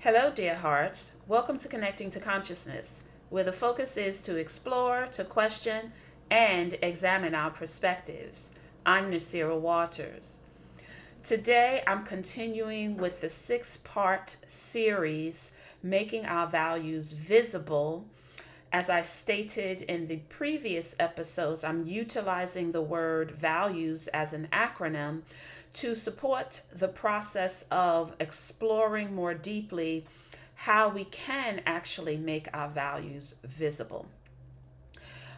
Hello, dear hearts. Welcome to Connecting to Consciousness, where the focus is to explore, to question, and examine our perspectives. I'm Nasira Waters. Today, I'm continuing with the six-part series, Making Our Values Visible. As I stated in the previous episodes, I'm utilizing the word values as an acronym to support the process of exploring more deeply how we can actually make our values visible.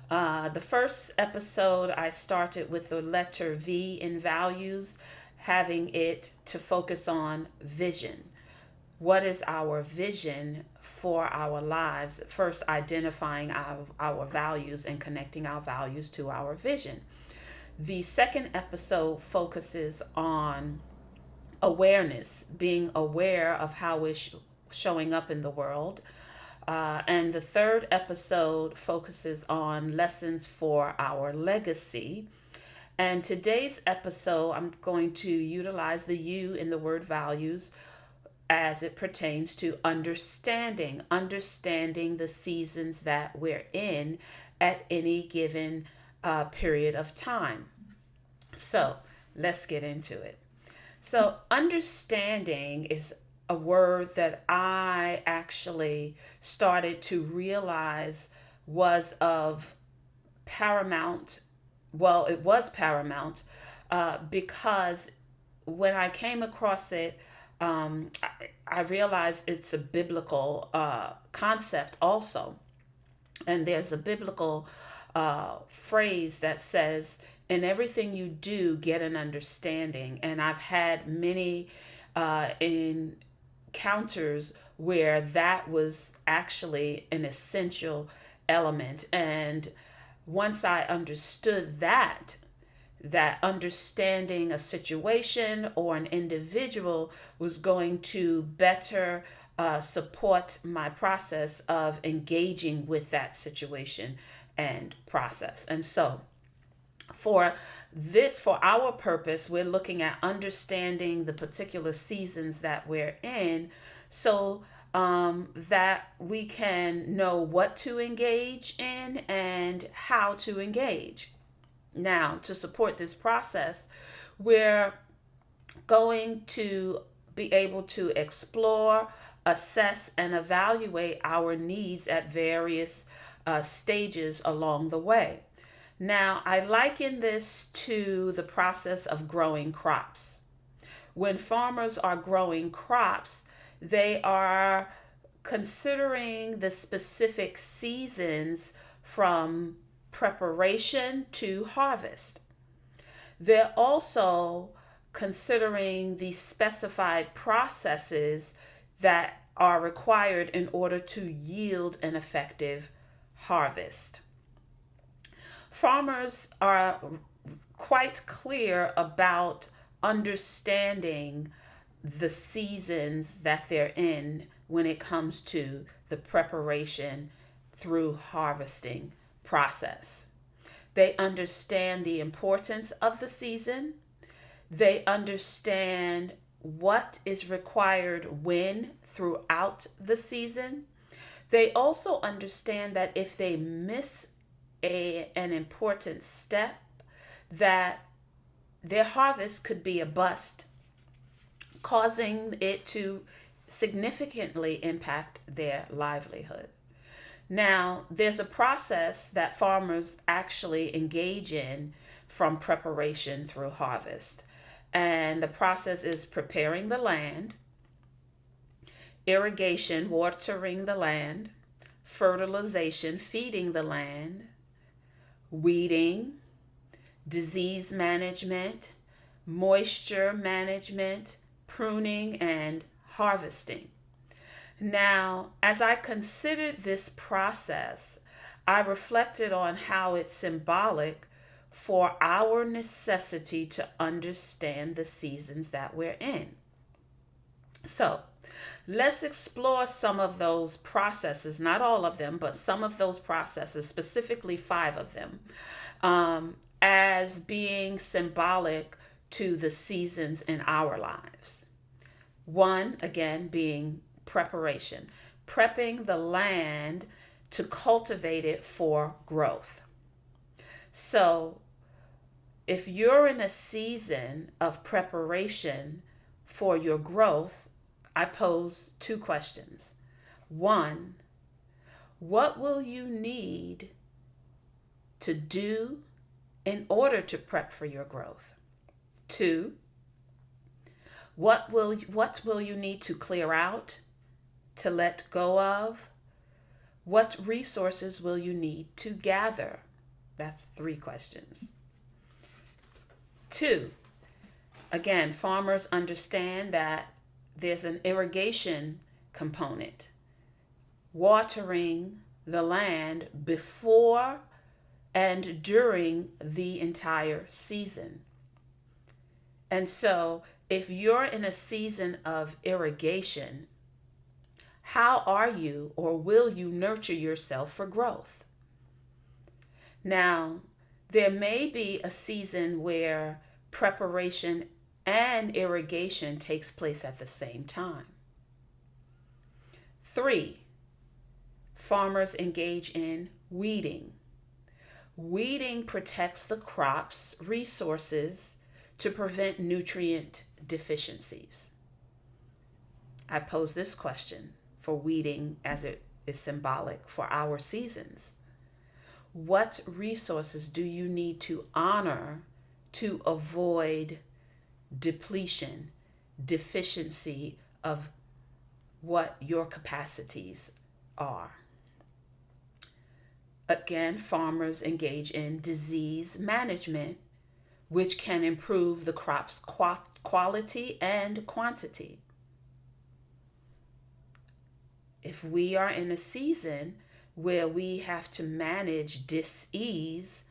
The first episode, I started with the letter V in values, having it to focus on vision. What is our vision for our lives? First, identifying our values and connecting our values to our vision. The second episode focuses on awareness, being aware of how we're showing up in the world. And the third episode focuses on lessons for our legacy. And today's episode, I'm going to utilize the U in the word values as it pertains to understanding the seasons that we're in at any given period of time. So let's get into it. So, understanding is a word that I actually started to realize was of paramount. Well, it was paramount because when I came across it, I realized it's a biblical concept also. And there's a biblical phrase that says, in everything you do, get an understanding. And I've had many encounters where that was actually an essential element. And once I understood that understanding a situation or an individual was going to better support my process of engaging with that situation and process. And so, for our purpose, we're looking at understanding the particular seasons that we're in so that we can know what to engage in and how to engage. Now, to support this process, we're going to be able to explore, assess, and evaluate our needs at various stages along the way. Now, I liken this to the process of growing crops. When farmers are growing crops, they are considering the specific seasons from preparation to harvest. They're also considering the specified processes that are required in order to yield an effective harvest. Farmers are quite clear about understanding the seasons that they're in when it comes to the preparation through harvesting process. They understand the importance of the season. They understand what is required when throughout the season. They also understand that if they miss an important step, that their harvest could be a bust, causing it to significantly impact their livelihood. Now, there's a process that farmers actually engage in from preparation through harvest. And the process is preparing the land, irrigation, watering the land, fertilization, feeding the land, weeding, disease management, moisture management, pruning, and harvesting. Now, as I considered this process, I reflected on how it's symbolic for our necessity to understand the seasons that we're in. So, let's explore some of those processes, not all of them, but some of those processes, specifically 5 of them, as being symbolic to the seasons in our lives. One, again, being preparation, prepping the land to cultivate it for growth. So, if you're in a season of preparation for your growth, I pose two questions. One, what will you need to do in order to prep for your growth? Two, what will you need to clear out, to let go of? What resources will you need to gather? That's three questions. Two, again, farmers understand that there's an irrigation component, watering the land before and during the entire season. And so, if you're in a season of irrigation, how are you or will you nurture yourself for growth? Now, there may be a season where preparation and irrigation takes place at the same time. 3, farmers engage in weeding. Weeding protects the crop's resources to prevent nutrient deficiencies. I pose this question for weeding as it is symbolic for our seasons. What resources do you need to honor to avoid depletion, deficiency of what your capacities are? Again, farmers engage in disease management, which can improve the crop's quality and quantity. If we are in a season where we have to manage dis-ease,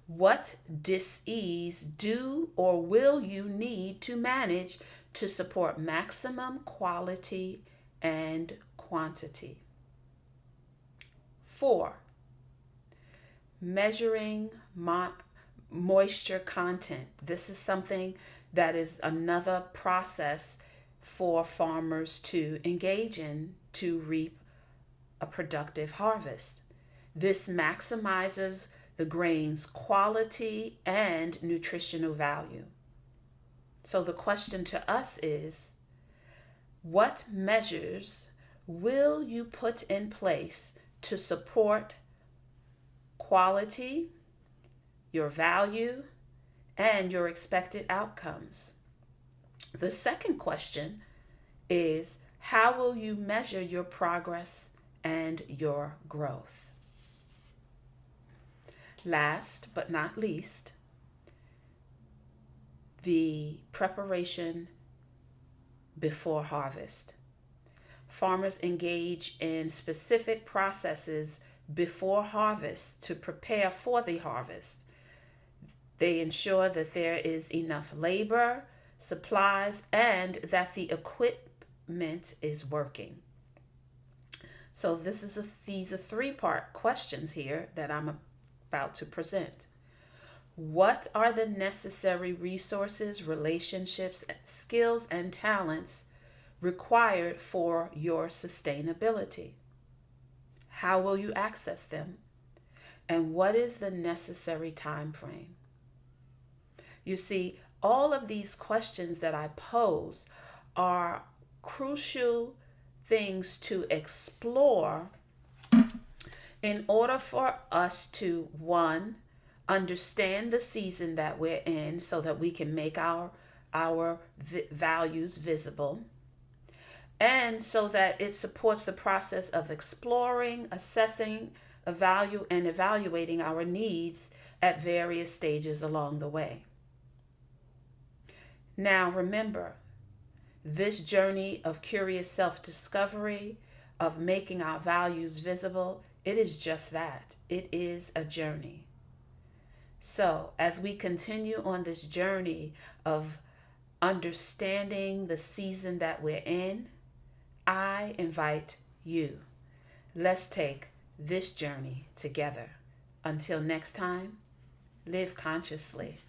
what dis-ease do or will you need to manage to support maximum quality and quantity? 4, measuring moisture content. This is something that is another process for farmers to engage in to reap a productive harvest. This maximizes the grain's quality and nutritional value. So the question to us is, what measures will you put in place to support quality, your value, and your expected outcomes? The second question is, how will you measure your progress and your growth? Last but not least, the preparation before harvest. Farmers engage in specific processes before harvest to prepare for the harvest. They ensure that there is enough labor, supplies, and that the equipment is working. So these are 3-part questions here that I'm about to present. What are the necessary resources, relationships, skills, and talents required for your sustainability? How will you access them? And what is the necessary time frame? You see, all of these questions that I pose are crucial things to explore in order for us to, 1, understand the season that we're in so that we can make our values visible, and so that it supports the process of exploring, assessing, evaluating our needs at various stages along the way. Now remember, this journey of curious self-discovery, of making our values visible, it is just that. It is a journey. So as we continue on this journey of understanding the season that we're in, I invite you. Let's take this journey together. Until next time, live consciously.